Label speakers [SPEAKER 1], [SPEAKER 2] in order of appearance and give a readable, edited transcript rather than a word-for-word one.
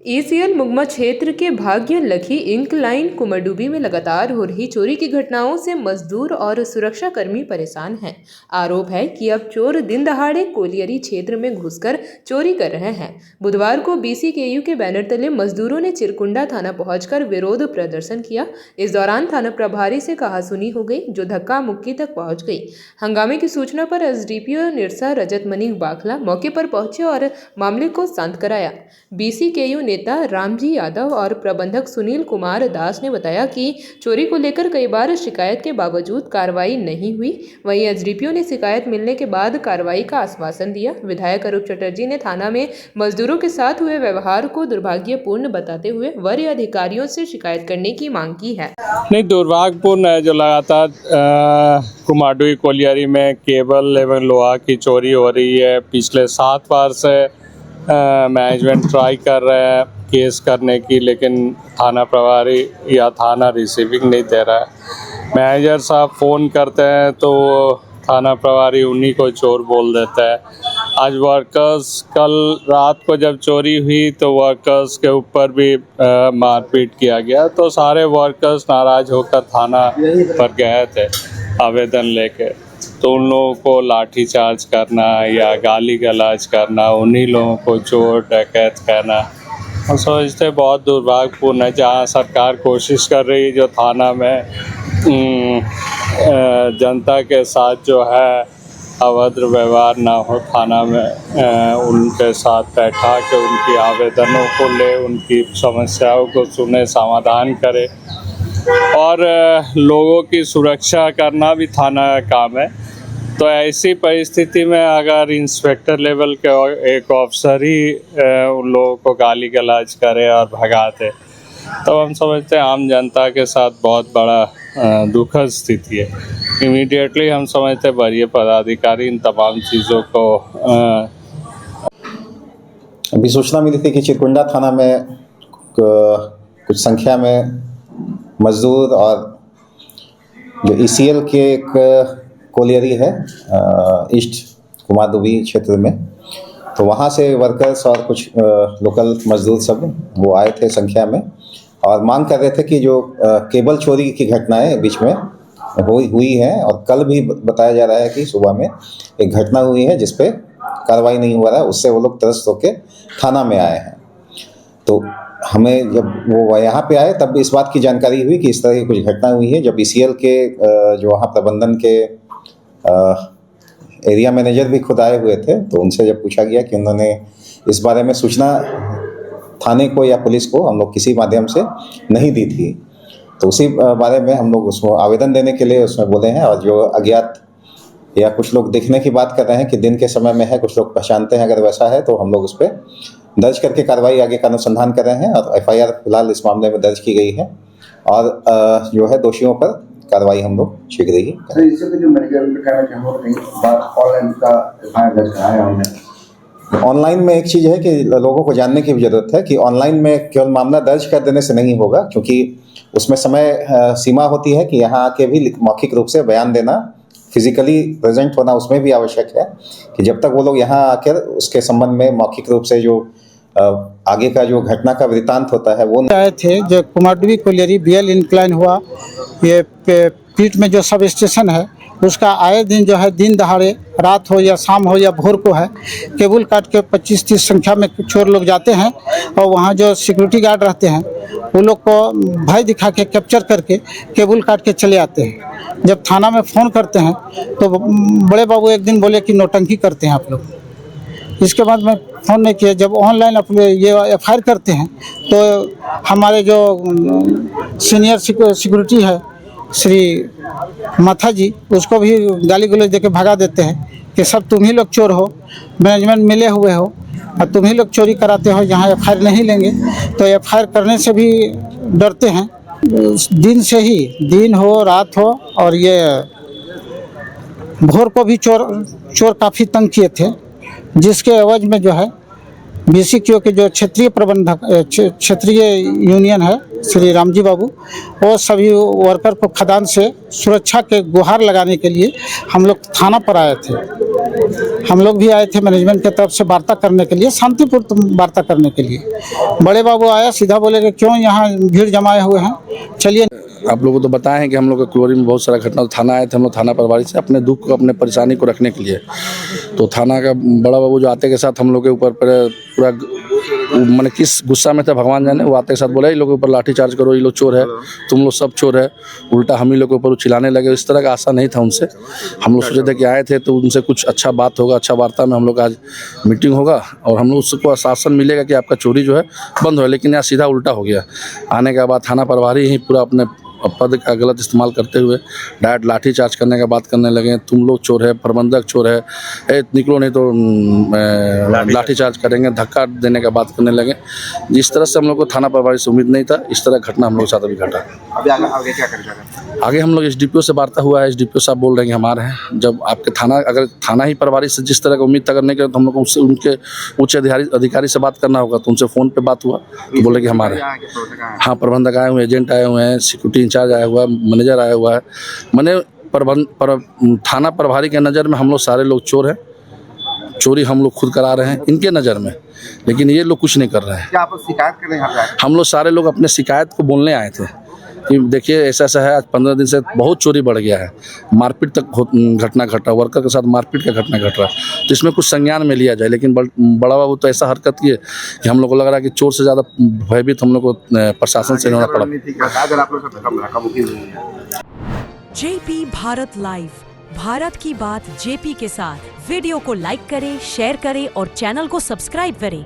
[SPEAKER 1] ECL Mugma क्षेत्र के भाग्य लखी इंक्लाइन कुमरडुबी में लगातार हो रही चोरी की घटनाओं से मजदूर और सुरक्षा कर्मी परेशान हैं। आरोप है कि अब चोर दिन दहाड़े कोलियरी क्षेत्र में घुसकर चोरी कर रहे हैं। बुधवार को बीसीकेयू के बैनर तले मजदूरों ने चिरकुंडा थाना पहुंचकर विरोध प्रदर्शन किया। इस दौरान थाना प्रभारी से कहासुनी हो गई, जो धक्का मुक्की तक पहुंच गई। हंगामे की सूचना पर एसडीपीओ निरसा रजत मनी बाखला मौके पर पहुंचे और मामले को शांत कराया। बीसीकेयू नेता रामजी यादव और प्रबंधक सुनील कुमार दास ने बताया कि चोरी को लेकर कई बार शिकायत के बावजूद कार्रवाई नहीं हुई। वहीं एसडीपीओ ने शिकायत मिलने के बाद कार्रवाई का आश्वासन दिया। विधायक अरूप चटर्जी ने थाना में मजदूरों के साथ हुए व्यवहार को दुर्भाग्यपूर्ण बताते हुए वरीय अधिकारियों से शिकायत करने की मांग की है।
[SPEAKER 2] नहीं, दुर्भाग्यपूर्ण है जो लगातार कुमारडुबी कोलियरी में केबल एवं लोहा की चोरी हो रही है। पिछले 7 बार से मैनेजमेंट ट्राई कर रहे हैं केस करने की, लेकिन थाना प्रभारी या थाना रिसीविंग नहीं दे रहा है। मैनेजर साहब फ़ोन करते हैं तो थाना प्रभारी उन्हीं को चोर बोल देता है। आज वर्कर्स, कल रात को जब चोरी हुई तो वर्कर्स के ऊपर भी मारपीट किया गया, तो सारे वर्कर्स नाराज़ होकर थाना पर गए थे आवेदन लेके। तो उन लोगों को लाठी चार्ज करना या गाली गलौज करना, उन्हीं लोगों को चोर डकैत कहना, हम समझते बहुत दुर्भाग्यपूर्ण है। जहाँ सरकार कोशिश कर रही है जो थाना में जनता के साथ जो है अभद्र व्यवहार ना हो, थाना में उनके साथ बैठा के उनकी आवेदनों को ले, उनकी समस्याओं को सुने, समाधान करे और लोगों की सुरक्षा करना भी थाना का काम है। तो ऐसी परिस्थिति में अगर इंस्पेक्टर लेवल के एक ऑफिसर ही उन लोगों को गाली गलौज करे और भगा दे, तो हम समझते हैं आम जनता के साथ बहुत बड़ा दुखद स्थिति है। इमीडिएटली हम समझते हैं वरीय पदाधिकारी इन तमाम चीज़ों को
[SPEAKER 3] अभी सूचना मिली थी कि चिरकुंडा थाना में कुछ संख्या में मजदूर और जो ईसीएल के एक कोलियरी है ईस्ट कुमारडुबी क्षेत्र में, तो वहाँ से वर्कर्स और कुछ लोकल मजदूर सब वो आए थे संख्या में और मांग कर रहे थे कि जो केबल चोरी की घटनाएं बीच में हुई हैं, और कल भी बताया जा रहा है कि सुबह में एक घटना हुई है जिस पे कार्रवाई नहीं हुआ है, उससे वो लोग त्रस्त होकर थाना में आए हैं। तो हमें जब वो यहाँ पे आए तब इस बात की जानकारी हुई कि इस तरह की कुछ घटना हुई है। जब ईसीएल के जो वहाँ प्रबंधन के एरिया मैनेजर भी खुद आए हुए थे, तो उनसे जब पूछा गया कि उन्होंने इस बारे में सूचना थाने को या पुलिस को हम लोग किसी माध्यम से नहीं दी थी, तो उसी बारे में हम लोग उसको आवेदन देने के लिए उसमें बोले हैं। और जो अज्ञात या कुछ लोग देखने की बात कर रहे हैं कि दिन के समय में है, कुछ लोग पहचानते हैं, अगर वैसा है तो हम लोग उस पर दर्ज करके कार्रवाई आगे का अनुसंधान कर रहे हैं और एफआईआर फिलहाल इस मामले में दर्ज की गई है और जो है दोषियों पर कार्रवाई हम लोग शीघ्र ही ऑनलाइन में एक चीज़ है कि लोगों को जानने की जरूरत है कि ऑनलाइन में केवल मामला दर्ज कर देने से नहीं होगा, क्योंकि उसमें समय सीमा होती है कि यहाँ आके भी मौखिक रूप से बयान देना, फिजिकली प्रेजेंट होना उसमें भी आवश्यक है कि जब तक वो लोग यहाँ आकर उसके संबंध में मौखिक रूप से जो आगे का जो घटना का वृत्तांत होता है वो
[SPEAKER 4] आए थे। जो कुमारडुबी कोलियरी बीएल इंक्लाइन हुआ, ये पीठ में जो सब स्टेशन है उसका आए दिन जो है दिन दहाड़े, रात हो या शाम हो या भोर को है, केबल काट के 25-30 संख्या में चोर लोग जाते हैं और वहाँ जो सिक्योरिटी गार्ड रहते हैं वो लोग को भय दिखा के कैप्चर करके केबल काट के चले आते हैं। जब थाना में फ़ोन करते हैं तो बड़े बाबू एक दिन बोले कि नौटंकी करते हैं आप लोग। इसके बाद मैं फ़ोन नहीं किया। जब ऑनलाइन अपने ये एफआईआर करते हैं तो हमारे जो सीनियर सिक्योरिटी है श्री माथा जी, उसको भी गाली गलौज देके भगा देते हैं कि सब तुम ही लोग चोर हो, मैनेजमेंट मिले हुए हो और तुम ही लोग चोरी कराते हो, यहाँ एफआईआर नहीं लेंगे। तो एफआईआर करने से भी डरते हैं। दिन से ही, दिन हो रात हो, और ये भोर को भी चोर काफ़ी तंग किए थे, जिसके एवज में जो है बीसीकेयू के जो क्षेत्रीय प्रबंधक क्षेत्रीय यूनियन है श्री रामजी बाबू, वो सभी वर्कर को खदान से सुरक्षा के गुहार लगाने के लिए हम लोग थाना पर आए थे। हम लोग भी आए थे मैनेजमेंट की तरफ से वार्ता करने के लिए, शांतिपूर्ण वार्ता करने के लिए। बड़े बाबू आया, सीधा बोले कि क्यों यहाँ भीड़ जमाए हुए हैं, चलिए।
[SPEAKER 5] आप लोगों को तो बताए हैं कि हम लोग का कुलवरी में बहुत सारा घटना, थाना आए थे हम लोग थाना प्रभारी से अपने दुख को, अपने परेशानी को रखने के लिए। तो थाना का बड़ा बाबू जो आते के साथ हम लोग के ऊपर पूरा मैंने किस गुस्सा में था भगवान जाने, वो आते के साथ बोला ये लोग के ऊपर लाठी चार्ज करो, ये लोग चोर है, तुम लोग सब चोर है। उल्टा हम ही लोग के ऊपर चिल्लाने लगे। इस तरह का आशा नहीं था उनसे। हम लोग सोचे थे कि आए थे तो उनसे कुछ अच्छा बात होगा, अच्छा वार्ता में हम लोग आज मीटिंग होगा और हम लोग उसको आश्वासन मिलेगा कि आपका चोरी जो है बंद हो। लेकिन यहाँ सीधा उल्टा हो गया। आने के बाद थाना प्रभारी ही पूरा अपने पद का गलत इस्तेमाल करते हुए डायरेक्ट लाठी चार्ज करने का बात करने लगे। तुम लोग चोर है, प्रबंधक चोर है, निकलो नहीं तो लाठी चार्ज करेंगे, धक्का देने का बात करने लगे। जिस तरह से हम लोग को थाना प्रभारी से उम्मीद नहीं था, इस तरह घटना हम लोग के साथ अभी घटा।
[SPEAKER 6] आगे क्या करेगा?
[SPEAKER 5] आगे हम लोग एसडीपीओ से वार्ता हुआ है, एसडीपीओ साहब बोल रहे हैं कि हमारे हैं। जब आपके थाना, अगर थाना ही प्रभारी से जिस तरह का उम्मीद करने के, तो हम लोग को उससे उनके उच्च अधिकारी से बात करना होगा। तो उनसे फ़ोन पे बात हुआ तो बोले कि हमारे हैं। हाँ, प्रबंधक आए हुए, एजेंट आए हुए हैं, सिक्योरिटी इंचार्ज आया हुआ है, मैनेजर आया हुआ है। मैंने थाना प्रभारी के नज़र में हम लोग सारे लोग चोर हैं। चोरी हम लोग खुद करा रहे हैं इनके नज़र में, लेकिन ये लोग कुछ नहीं कर रहे हैं।
[SPEAKER 6] क्या आप शिकायत कर रहे हैं?
[SPEAKER 5] हम लोग सारे लोग अपने शिकायत को बोलने आए थे कि देखिए ऐसा ऐसा है, आज 15 दिन से बहुत चोरी बढ़ गया है, मारपीट तक घटना घटा, वर्कर के साथ मारपीट का घटना घट रहा है। तो इसमें कुछ संज्ञान में लिया जाए। लेकिन बड़ा बाबू तो ऐसा हरकत किए कि हम लोग को लग रहा है कि चोर से ज़्यादा भयभीत हम लोग को प्रशासन से होना पड़ा।
[SPEAKER 7] जेपी भारत लाइव, भारत की बात जेपी के साथ। वीडियो को लाइक करें, शेयर करें और चैनल को सब्सक्राइब करें।